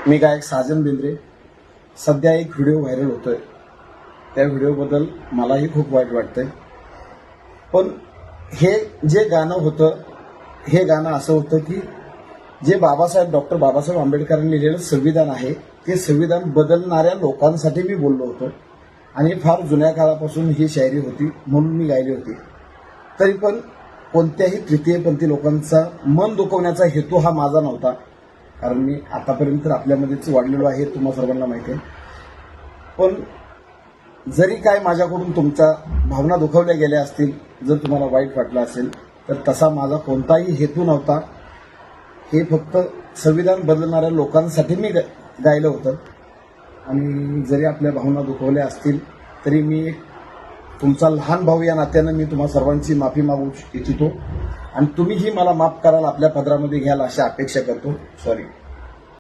मी गायक साजन बेंद्रे. सध्या एक व्हिडिओ व्हायरल होतोय. त्या व्हिडिओबद्दल मलाही खूप वाईट वाटतंय. पण हे जे गाणं होतं, हे गाणं असं होतं की जे डॉक्टर बाबासाहेब आंबेडकरांनी लिहिलेलं संविधान आहे, ते संविधान बदलणाऱ्या लोकांसाठी मी बोललो होतो. आणि फार जुन्या काळापासून ही शायरी होती म्हणून मी गायली होती. तरी पण कोणत्याही तृतीयपंथी लोकांचा मन दुखवण्याचा हेतू हा माझा नव्हता. कारण मी आतापर्यंत आपल्यामध्येच वाढलेलो आहे, तुम्हा सर्वांना माहिती आहे. पण जरी काय माझ्याकडून तुमच्या भावना दुखवल्या गेल्या असतील, जर तुम्हाला वाईट वाटलं असेल, तर तसा माझा कोणताही हेतू नव्हता. हे फक्त संविधान बदलणाऱ्या लोकांसाठी मी गायलं होतं. आणि जरी आपल्या भावना दुखवल्या असतील तरी मी तुमचा लहान भाऊ या नात्यानं मी तुम्हा सर्वांची माफी मागू इच्छितो. आणि तुम्हीही मला माफ कराल, आपल्या पदरामध्ये घ्याल अशी अपेक्षा करतो. सॉरी.